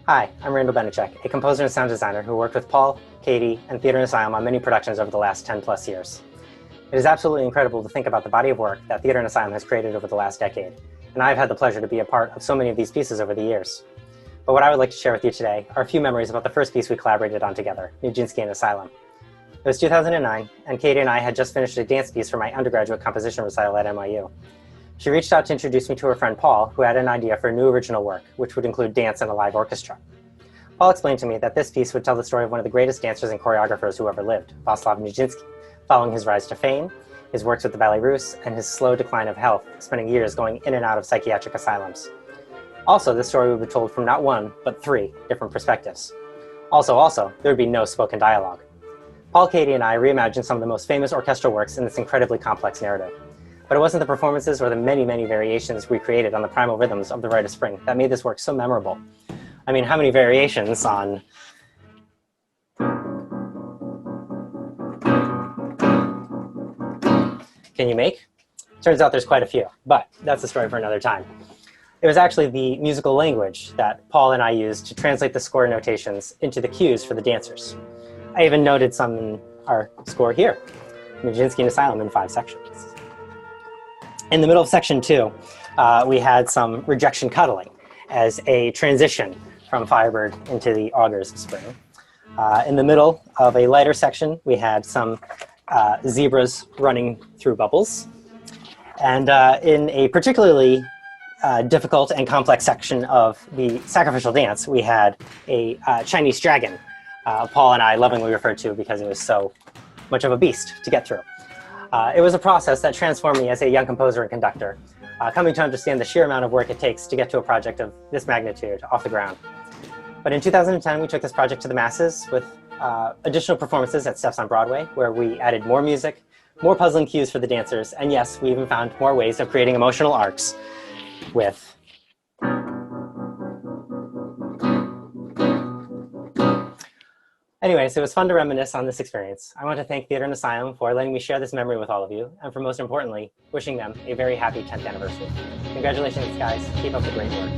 Hi, I'm Randall Benichak, a composer and sound designer who worked with Paul, Katie, and Theater and Asylum on many productions over the last 10+ years. It is absolutely incredible to think about the body of work that Theater and Asylum has created over the last decade, and I've had the pleasure to be a part of so many of these pieces over the years. But what I would like to share with you today are a few memories about the first piece we collaborated on together, Nijinsky and Asylum. It was 2009, and Katie and I had just finished a dance piece for my undergraduate composition recital at NYU. She reached out to introduce me to her friend Paul, who had an idea for a new original work, which would include dance and a live orchestra. Paul explained to me that this piece would tell the story of one of the greatest dancers and choreographers who ever lived, Václav Nijinsky, following his rise to fame, his works with the Ballet Russe, and his slow decline of health, spending years going in and out of psychiatric asylums. Also, this story would be told from not one, but 3 different perspectives. Also, there would be no spoken dialogue. Paul, Katie, and I reimagined some of the most famous orchestral works in this incredibly complex narrative. But it wasn't the performances or the many variations we created on the primal rhythms of the Rite of Spring that made this work so memorable. I mean, how many variations on can you make? Turns out there's quite a few, but that's a story for another time. It was actually the musical language that Paul and I used to translate the score notations into the cues for the dancers. I even noted some in our score here, Nijinsky and Asylum in 5 sections. In the middle of section 2, we had some rejection cuddling as a transition from Firebird into the Augurs of Spring. In the middle of a lighter section, we had some zebras running through bubbles. And in a particularly difficult and complex section of the sacrificial dance, we had a Chinese dragon, Paul and I lovingly referred to because it was so much of a beast to get through. It was a process that transformed me as a young composer and conductor, coming to understand the sheer amount of work it takes to get to a project of this magnitude off the ground. But in 2010, we took this project to the masses with additional performances at Steps on Broadway, where we added more music, more puzzling cues for the dancers, and yes, we even found more ways of creating emotional arcs with Anyways, it was fun to reminisce on this experience. I want to thank Theater and Asylum for letting me share this memory with all of you, and for most importantly, wishing them a very happy 10th anniversary. Congratulations, guys. Keep up the great work.